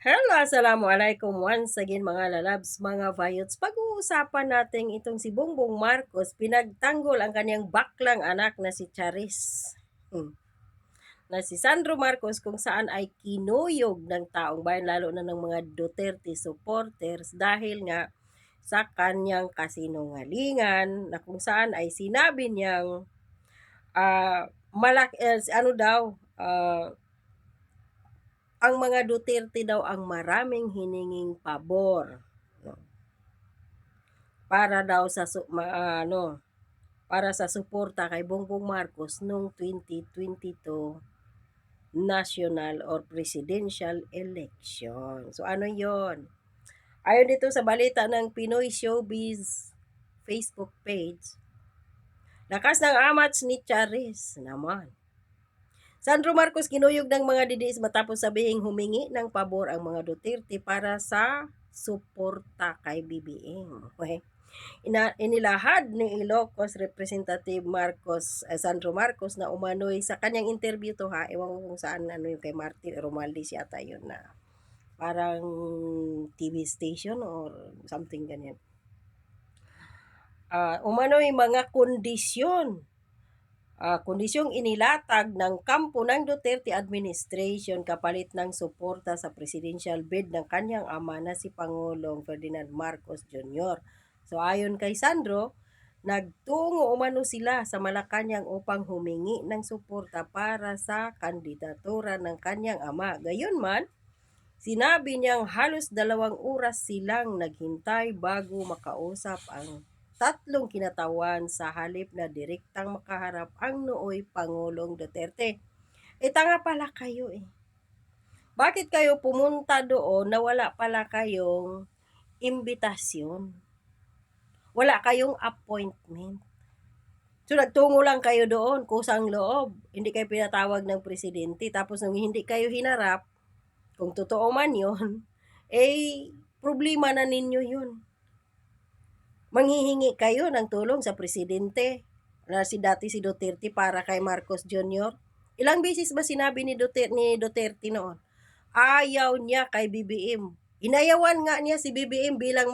Hello, assalamualaikum once again mga lalabs, mga vayots. Pag-uusapan natin itong si Bongbong Marcos, pinagtanggol ang kanyang baklang anak na si Charis. Na si Sandro Marcos kung saan ay kinuyog ng taong bayan lalo na ng mga Duterte supporters dahil nga sa kanyang kasinungalingan na kung saan ay sinabi niyang ano daw ang mga Duterte daw ang maraming hininging pabor, no, para daw sa para sa suporta kay Bongbong Marcos noong 2022 national or presidential election. So ano 'yon? Ayon dito sa balita ng Pinoy Showbiz Facebook page, lakas ng amats ni Charis naman. Sandro Marcos kinuyog ng mga DDS matapos sabihing humingi ng pabor ang mga Duterte para sa suporta kay BBM. Okay. Inilahad ni Ilocos Representative Sandro Marcos na umano'y sa kanyang interview to ha, ewan ko kung saan ano yung kay Martin Romualdez yata yun na parang TV station or something ganyan. Umano'y mga kondisyong inilatag ng kampo ng Duterte administration kapalit ng suporta sa presidential bid ng kanyang ama na si Pangulong Ferdinand Marcos Jr. So ayon kay Sandro, nagtungo umano sila sa Malacanang upang humingi ng suporta para sa kandidatura ng kanyang ama. Gayunman, sinabi niyang halos 2 oras silang naghintay bago makausap ang tatlong kinatawan sa halip na direktang makaharap ang nooy Pangulong Duterte. Tanga pala kayo eh. Bakit kayo pumunta doon na wala pala kayong imbitasyon? Wala kayong appointment. So nagtungo lang kayo doon, kusang loob. Hindi kayo pinatawag ng presidente. Tapos nung hindi kayo hinarap, kung totoo man yun, problema na ninyo yun. Manghihingi kayo ng tulong sa presidente na si Duterte para kay Marcos Jr. Ilang beses ba sinabi ni Duterte noon? Ayaw niya kay BBM. Inayawan nga niya si BBM bilang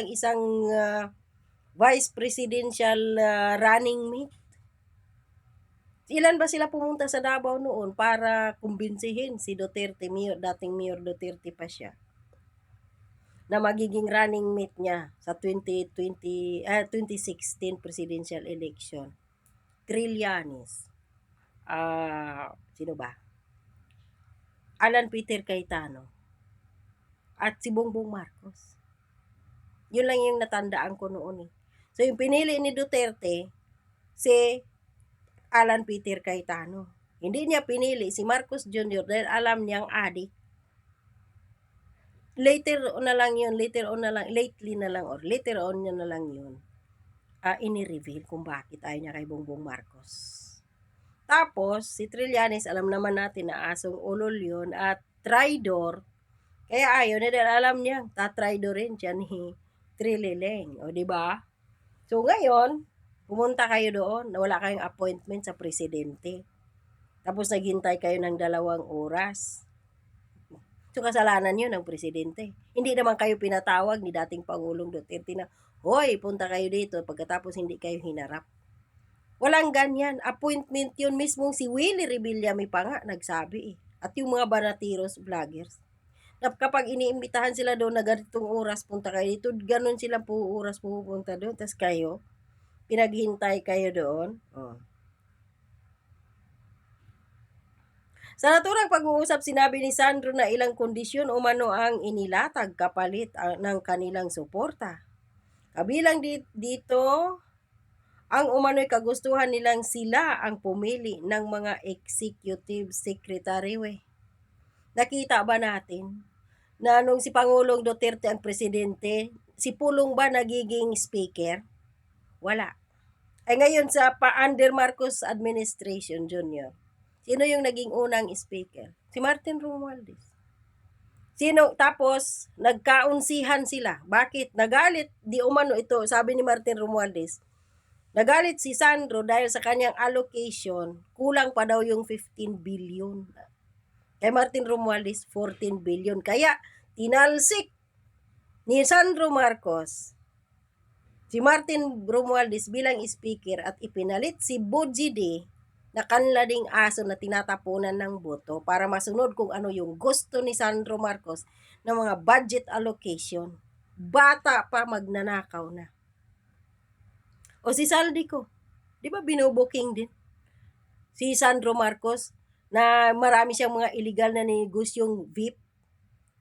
isang vice presidential running mate. Ilan ba sila pumunta sa Davao noon para kumbinsihin si Duterte, dating Mayor Duterte pa siya, na magiging running mate niya sa 2016 presidential election. Trillanes. Sino ba? Alan Peter Cayetano. At si Bongbong Marcos. Yun lang yung natandaan ko noon eh. So yung pinili ni Duterte, si Alan Peter Cayetano. Hindi niya pinili si Marcos Jr. dahil alam niyang adik. Later on na lang yun ini-reveal kung bakit ayaw niya kay Bongbong Marcos. Tapos, si Trillanes, alam naman natin na asong ulol yun at traidor. Kaya ayaw na dahil alam niya, tatraidorin siya ni Trilileng. O, diba? So, ngayon, pumunta kayo doon na wala kayong appointment sa presidente. Tapos, naghintay kayo ng 2 oras. So, kasalanan yun ng presidente. Hindi naman kayo pinatawag ni dating Pangulong Duterte na, hoy, punta kayo dito pagkatapos hindi kayo hinarap. Walang ganyan. Appointment yun mismo si Willie Rebillame pa nga nagsabi eh. At yung mga banatiros vloggers. Kapag iniimbitahan sila doon na ganitong oras punta kayo dito, ganun sila po oras pupunta doon. Tapos kayo, pinaghintay kayo doon. Oh. Sa naturang pag-uusap, sinabi ni Sandro na ilang kondisyon umano ang inilatag kapalit ng kanilang suporta. Kabilang dito, ang umano'y kagustuhan nilang sila ang pumili ng mga executive secretary. Nakita ba natin na nung si Pangulong Duterte ang presidente, si Pulong ba nagiging speaker? Wala. Ay ngayon sa under Marcos administration Jr., sino yung naging unang speaker? Si Martin Romualdez. Tapos, nagkaunsihan sila. Bakit? Nagalit, di umano ito, sabi ni Martin Romualdez, nagalit si Sandro dahil sa kanyang allocation, kulang pa daw yung 15 billion. Kay Martin Romualdez, 14 billion. Kaya, tinalsik ni Sandro Marcos si Martin Romualdez bilang speaker at ipinalit si Bujide na kanlading aso na tinatapunan ng boto para masunod kung ano yung gusto ni Sandro Marcos ng mga budget allocation. Bata pa magnanakaw na. O si Saldico, di ba binubuking din? Si Sandro Marcos na marami siyang mga illegal na negosyong VIP.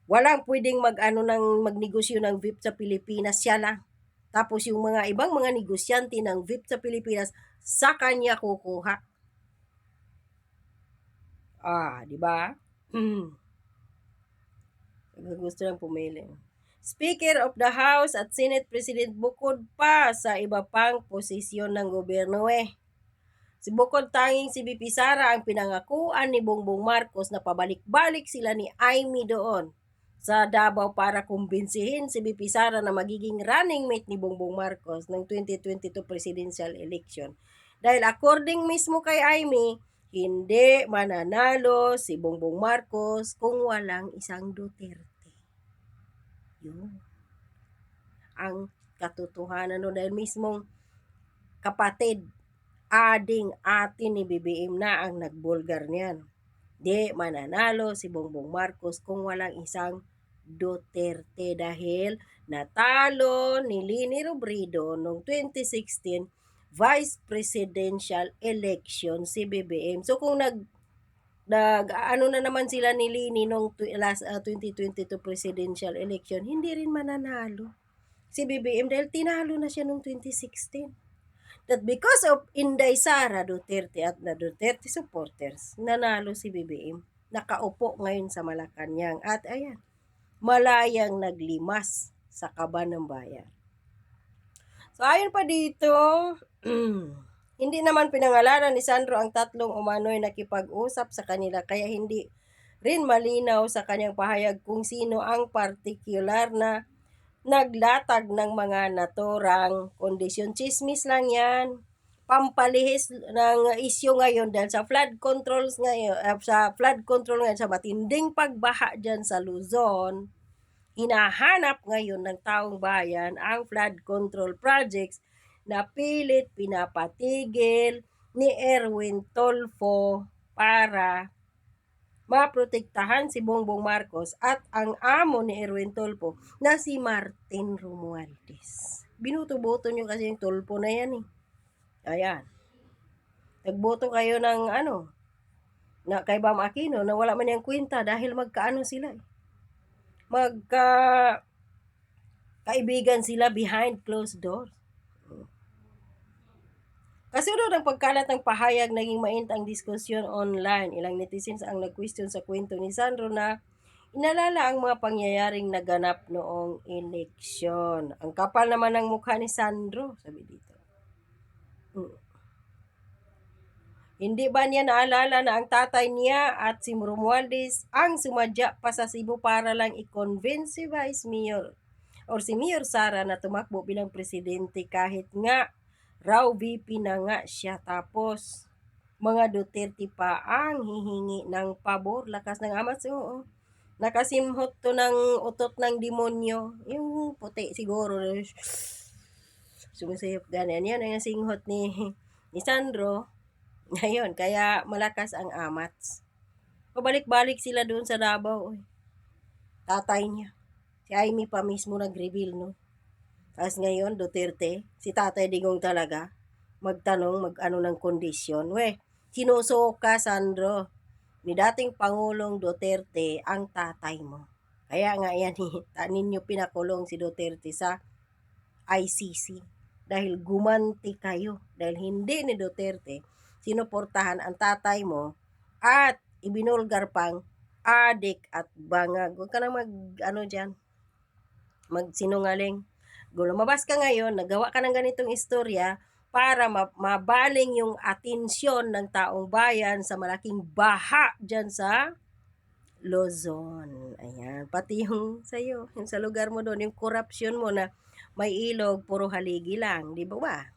Walang pwedeng magnegosyo ng VIP sa Pilipinas, siya lang. Tapos yung mga ibang mga negosyante ng VIP sa Pilipinas, sa kanya kukuha. Di ba? Gusto lang pumili. Speaker of the House at Senate President bukod pa sa iba pang posisyon ng gobyerno Si bukod tanging si BP Sara ang pinangakuan ni Bongbong Marcos na pabalik-balik sila ni Amy doon sa Davao para kumbinsihin si BP Sara na magiging running mate ni Bongbong Marcos ng 2022 presidential election. Dahil according mismo kay Amy, hindi mananalo si Bongbong Marcos kung walang isang Duterte. Yun. Ang katotohanan no dahil mismong kapatid ading atin ni BBM na ang nagbulgar niyan. Di mananalo si Bongbong Marcos kung walang isang Duterte dahil natalo ni Leni Robredo noong 2016 vice presidential election si BBM. So kung ano na naman sila ni Leni nung 2022 presidential election, hindi rin mananalo si BBM dahil tinalo na siya nung 2016. That because of Inday Sara Duterte at na Duterte supporters, nanalo si BBM. Nakaupo ngayon sa Malacanang at ayan, malayang naglimas sa kaban ng bayan. So ayon pa dito, hindi naman pinangalanan ni Sandro ang tatlong umano'y nakipag-usap sa kanila kaya hindi rin malinaw sa kanyang pahayag kung sino ang particular na naglatag ng mga naturang kondisyon. Chismis lang yan. Pampalihis ng isyu ngayon dahil sa flood controls ngayon, sa matinding pagbaha dyan sa Luzon, hinahanap ngayon ng taong bayan ang flood control projects na pilit pinapatigil ni Erwin Tulfo para maprotektahan si Bongbong Marcos at ang amo ni Erwin Tulfo na si Martin Romualdez. Binuto-boto nyo kasi yung Tulfo na yan Ayan. Nagboto kayo ng na kay Bam Aquino na wala man yung kwenta dahil magkaano sila kaibigan sila behind closed doors. Kasunod ang pagkalat ng pahayag, naging mainit ang diskusyon online. Ilang netizens ang nag-question sa kwento ni Sandro na inalala ang mga pangyayaring naganap noong eleksyon. Ang kapal naman ng mukha ni Sandro, sabi dito. Hindi ba niya naalala na ang tatay niya at si Romualdez ang sumadya pa sa Cebu para lang i-convince si Vice Mayor or si Mayor Sara na tumakbo bilang presidente kahit nga raw VP na nga siya, tapos mga Duterte pa ang hihingi ng pabor. Lakas ng amat. Oo. Nakasimhot to ng utot ng demonyo. Yung puti siguro. Sumisayop ganyan. Yan ang singhot ni Sandro. Ngayon, kaya malakas ang amats. Pabalik-balik sila doon sa Davao. Tatay niya. Si Amy pa mismo nag-reveal, no? Tapos ngayon, Duterte, si Tatay Digong talaga, magtanong, mag-ano ng kondisyon. Sinusuka, Sandro, ni dating Pangulong Duterte ang tatay mo. Kaya nga yan, ninyo pinakulong si Duterte sa ICC. Dahil gumanti kayo. Dahil hindi ni Duterte, sinuportahan ang tatay mo at ibinulgar pang adik at bangag. Huwag ka na magsinungaling. Lumabas ka ngayon, nagawa ka ng ganitong istorya para mabaling yung atensyon ng taong bayan sa malaking baha dyan sa Luzon. Ayan, pati yung sa'yo, yung sa lugar mo doon, yung corruption mo na may ilog, puro haligi lang, di ba ba?